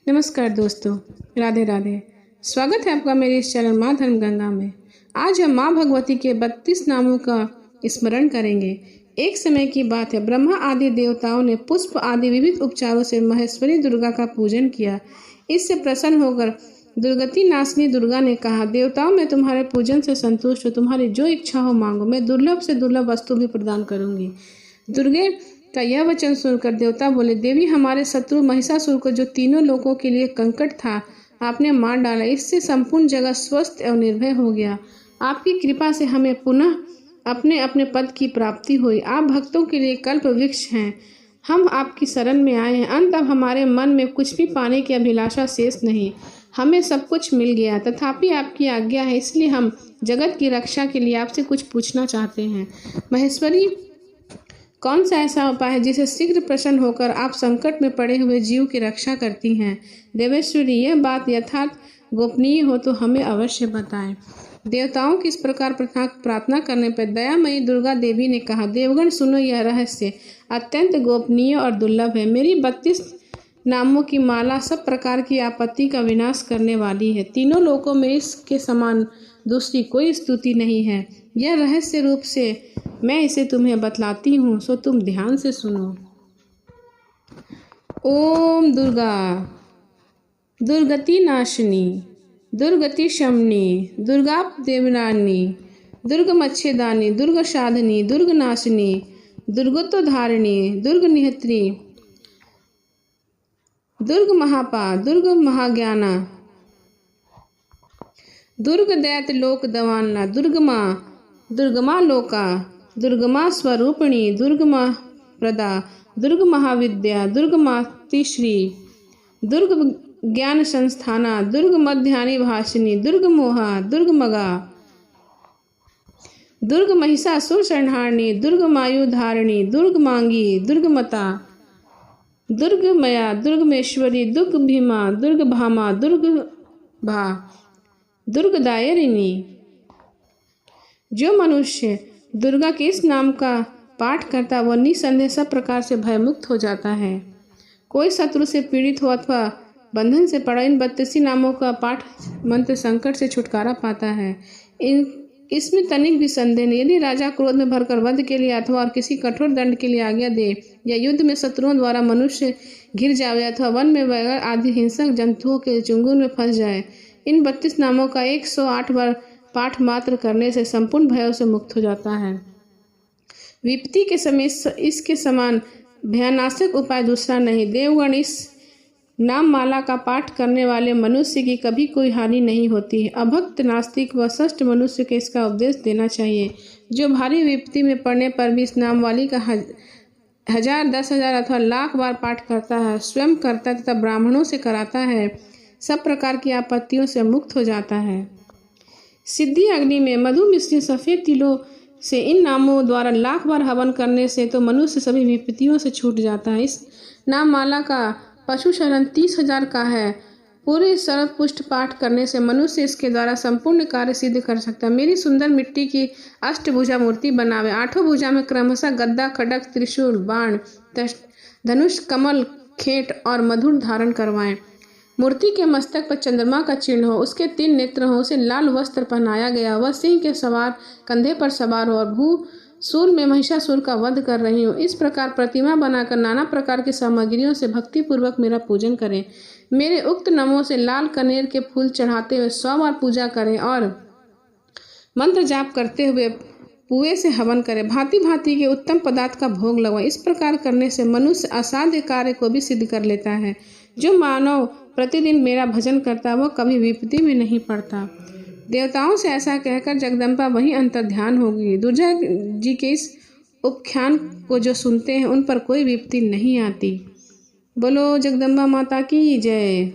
नमस्कार दोस्तों, राधे राधे। स्वागत है आपका मेरे इस चैनल माँ धर्म गंगा में। आज हम माँ भगवती के 32 नामों का स्मरण करेंगे। एक समय की बात है, ब्रह्मा आदि देवताओं ने पुष्प आदि विविध उपचारों से महेश्वरी दुर्गा का पूजन किया। इससे प्रसन्न होकर दुर्गति नाशिनी दुर्गा ने कहा, देवताओं मैं तुम्हारे पूजन से संतुष्ट हूँ, तुम्हारी जो इच्छा हो मांगो, मैं दुर्लभ से दुर्लभ वस्तु भी प्रदान करूंगी। दुर्गे का यह वचन सुनकर देवता बोले, देवी हमारे शत्रु महिषासुर को जो तीनों लोगों के लिए कंकट था आपने मार डाला। इससे संपूर्ण जगत स्वस्थ और निर्भय हो गया। आपकी कृपा से हमें पुनः अपने अपने पद की प्राप्ति हुई। आप भक्तों के लिए कल्प वृक्ष हैं। हम आपकी शरण में आए हैं। अंत अब हमारे मन में कुछ भी पाने की अभिलाषा शेष नहीं। हमें सब कुछ मिल गया, तथापि आपकी आज्ञा है, इसलिए हम जगत की रक्षा के लिए आपसे कुछ पूछना चाहते हैं। महेश्वरी, कौन सा ऐसा उपाय है जिसे शीघ्र प्रसन्न होकर आप संकट में पड़े हुए जीव की रक्षा करती हैं? देवेश्वरी, यह बात यथार्थ गोपनीय हो तो हमें अवश्य बताएं। देवताओं की इस प्रकार प्रार्थना करने पर दयामयी दुर्गा देवी ने कहा, देवगण सुनो, यह रहस्य अत्यंत गोपनीय और दुर्लभ है। मेरी 32 नामों की माला सब प्रकार की आपत्ति का विनाश करने वाली है। तीनों लोकों में इसके समान दूसरी कोई स्तुति नहीं है। यह रहस्य रूप से मैं इसे तुम्हें बतलाती हूँ, सो तुम ध्यान से सुनो। ओम दुर्गा, दुर्गति नाशिनी, दुर्गति शमनी, दुर्गा देवनानी, दुर्ग मच्छेदानी, दुर्ग साधनी, दुर्ग नाशिनी, दुर्गोत्तोधारिणी, दुर्ग निहत्री, दुर्ग महापा, दुर्ग महाज्ञाना, दुर्ग दैत्य लोक दवाना, दुर्गमा, दुर्गमा लोका, दुर्गमा स्वरूपिणी, दुर्गमा प्रदा, दुर्ग महाविद्या, दुर्ग मातृश्री, दुर्ग ज्ञान संस्थाना, दुर्ग मध्यानि भाषिनी, दुर्ग मोहा, दुर्ग मगा, दुर्ग महिषासुर संहारिणी, दुर्ग मायुधारिणी, दुर्ग मांगी, दुर्ग मता, दुर्ग मया, दुर्ग मेश्वरी, दुर्ग भीमा, दुर्ग भामा, दुर्ग भा, दुर्ग दायरिणी। जो मनुष्य दुर्गा के इस नाम का पाठ करता वह निसंदेह सब प्रकार से भयमुक्त हो जाता है। कोई शत्रु से पीड़ित हो अथवा बंधन से पड़ा इन 32 नामों का पाठ मंत्र संकट से छुटकारा पाता है। इसमें तनिक भी संदेह नहीं। यदि राजा क्रोध में भरकर वध के लिए अथवा और किसी कठोर दंड के लिए आज्ञा दे, या युद्ध में शत्रुओं द्वारा मनुष्य घिर जाए, अथवा वन में बैगर आदि हिंसक जंतुओं के चुंगुल में फंस जाए, इन 32 नामों का 108 बार पाठ मात्र करने से संपूर्ण भयों से मुक्त हो जाता है। विपत्ति के समय इसके समान भयानाशक उपाय दूसरा नहीं। देवगण, इस नाम माला का पाठ करने वाले मनुष्य की कभी कोई हानि नहीं होती है। अभक्त, नास्तिक व सष्ट मनुष्य को इसका उपदेश देना चाहिए। जो भारी विपत्ति में पड़ने पर भी इस नाम वाली का 1000, 10,000 अथवा लाख बार पाठ करता है, स्वयं करता है तथा ब्राह्मणों से कराता है, सब प्रकार की आपत्तियों से मुक्त हो जाता है। सिद्धि अग्नि में मधु मिश्रित सफ़ेद तिलों से इन नामों द्वारा लाख बार हवन करने से तो मनुष्य सभी विपत्तियों से छूट जाता है। इस नाम माला का पशु शरण 30,000 का है। पूरे शरद पुष्ट पाठ करने से मनुष्य इसके द्वारा संपूर्ण कार्य सिद्ध कर सकता है। मेरी सुंदर मिट्टी की अष्टभुजा मूर्ति बनावे। 8 भुजा में क्रमशः गद्दा, खड्ग, त्रिशूल, बाण, धनुष, कमल, खेट और मधुर धारण करवाएं। मूर्ति के मस्तक पर चंद्रमा का चिन्ह हो, उसके 3 नेत्र हो, उसे लाल वस्त्र पहनाया गया, वह सिंह के सवार कंधे पर सवार हो और भूसूर में महिषासुर का वध कर रही हो। इस प्रकार प्रतिमा बनाकर नाना प्रकार की सामग्रियों से भक्ति पूर्वक मेरा पूजन करें। मेरे उक्त नमों से लाल कनेर के फूल चढ़ाते हुए 100 बार पूजा करें और मंत्र जाप करते हुए पुए से हवन करें। भांति भांति के उत्तम पदार्थ का भोग लगवाएं। इस प्रकार करने से मनुष्य असाध्य कार्य को भी सिद्ध कर लेता है। जो मानव प्रतिदिन मेरा भजन करता वह कभी विपत्ति में नहीं पड़ता। देवताओं से ऐसा कहकर जगदम्बा वहीं अंतर्ध्यान होगी। दुर्गा जी के इस उपख्यान को जो सुनते हैं उन पर कोई विपत्ति नहीं आती। बोलो जगदम्बा माता की जय।